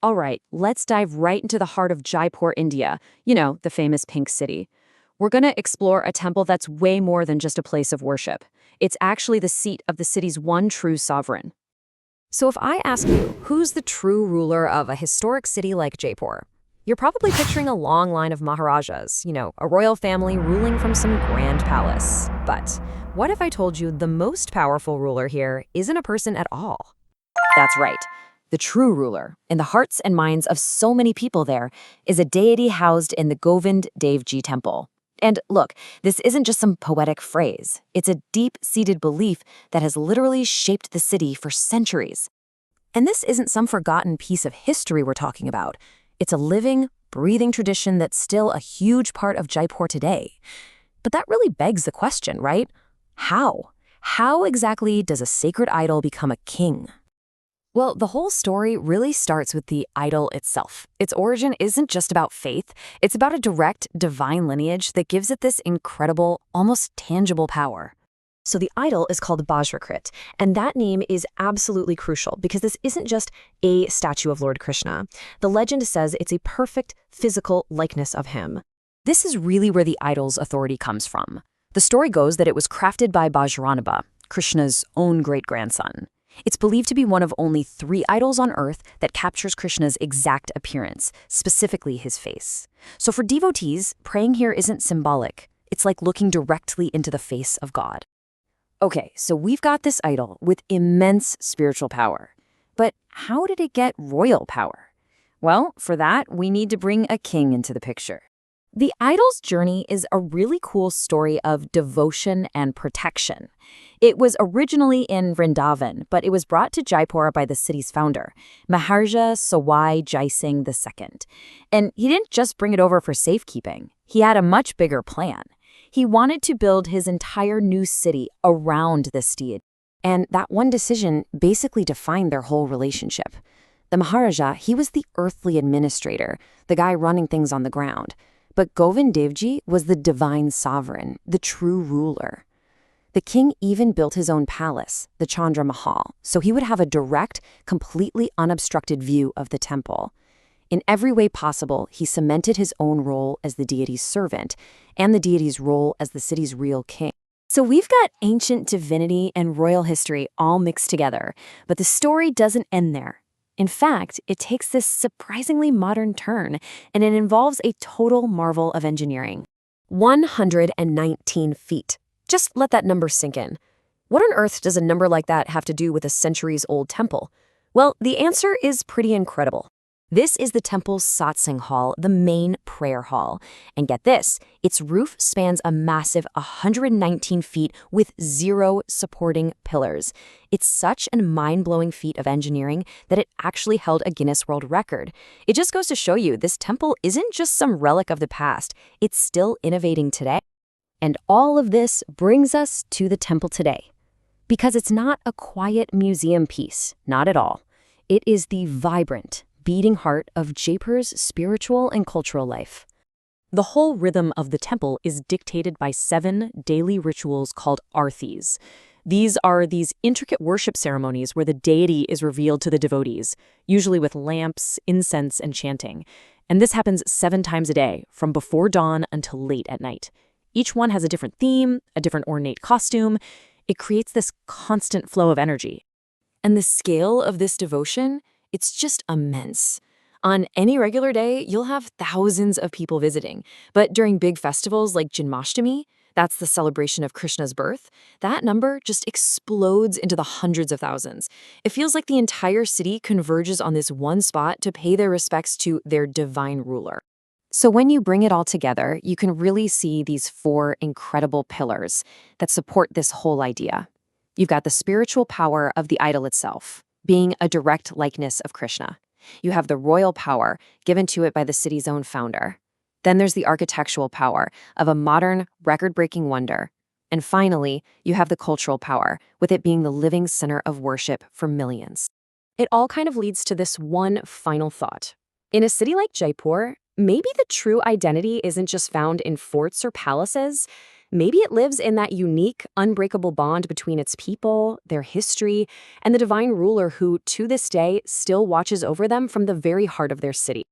All right, let's dive right into the heart of Jaipur, India. You know, the famous pink city. We're going to explore a temple that's way more than just a place of worship. It's actually the seat of the city's one true sovereign. So if I ask you, who's the true ruler of a historic city like Jaipur? You're probably picturing a long line of Maharajas, a royal family ruling from some grand palace. But what if I told you the most powerful ruler here isn't a person at all? That's right. The true ruler, in the hearts and minds of so many people there, is a deity housed in the Govind Devji temple. And look, this isn't just some poetic phrase. It's a deep-seated belief that has literally shaped the city for centuries. And this isn't some forgotten piece of history we're talking about. It's a living, breathing tradition that's still a huge part of Jaipur today. But that really begs the question, right? How? How exactly does a sacred idol become a king? Well, the whole story really starts with the idol itself. Its origin isn't just about faith, it's about a direct, divine lineage that gives it this incredible, almost tangible power. So the idol is called Vajrakrit, and that name is absolutely crucial because this isn't just a statue of Lord Krishna. The legend says it's a perfect physical likeness of him. This is really where the idol's authority comes from. The story goes that it was crafted by Bajranaba, Krishna's own great-grandson. It's believed to be one of only 3 idols on Earth that captures Krishna's exact appearance, specifically his face. So for devotees, praying here isn't symbolic. It's like looking directly into the face of God. Okay, so we've got this idol with immense spiritual power. But how did it get royal power? Well, for that, we need to bring a king into the picture. The idol's journey is a really cool story of devotion and protection. It was originally in Vrindavan, but it was brought to Jaipur by the city's founder, Maharaja Sawai Singh II. And he didn't just bring it over for safekeeping. He had a much bigger plan. He wanted to build his entire new city around this deity. And that one decision basically defined their whole relationship. The Maharaja, he was the earthly administrator, the guy running things on the ground. But Govind Devji was the divine sovereign, the true ruler. The king even built his own palace, the Chandra Mahal, so he would have a direct, completely unobstructed view of the temple. In every way possible, he cemented his own role as the deity's servant and the deity's role as the city's real king. So we've got ancient divinity and royal history all mixed together, but the story doesn't end there. In fact, it takes this surprisingly modern turn, and it involves a total marvel of engineering. 119 feet. Just let that number sink in. What on earth does a number like that have to do with a centuries-old temple? Well, the answer is pretty incredible. This is the temple's satsang hall, the main prayer hall. And get this, its roof spans a massive 119 feet with 0 supporting pillars. It's such a mind-blowing feat of engineering that it actually held a Guinness World Record. It just goes to show you this temple isn't just some relic of the past, it's still innovating today. And all of this brings us to the temple today. Because it's not a quiet museum piece, not at all. It is the vibrant, beating heart of Jaipur's spiritual and cultural life. The whole rhythm of the temple is dictated by 7 daily rituals called Aartis. These are these intricate worship ceremonies where the deity is revealed to the devotees, usually with lamps, incense, and chanting. And this happens 7 times a day, from before dawn until late at night. Each one has a different theme, a different ornate costume. It creates this constant flow of energy. And the scale of this devotion, it's just immense. On any regular day, you'll have thousands of people visiting. But during big festivals like Janmashtami, that's the celebration of Krishna's birth, that number just explodes into the hundreds of thousands. It feels like the entire city converges on this one spot to pay their respects to their divine ruler. So when you bring it all together, you can really see these 4 incredible pillars that support this whole idea. You've got the spiritual power of the idol itself, being a direct likeness of Krishna. You have the royal power given to it by the city's own founder. Then there's the architectural power of a modern, record-breaking wonder. And finally, you have the cultural power, with it being the living center of worship for millions. It all kind of leads to this one final thought. In a city like Jaipur, maybe the true identity isn't just found in forts or palaces. Maybe it lives in that unique, unbreakable bond between its people, their history, and the divine ruler who, to this day, still watches over them from the very heart of their city.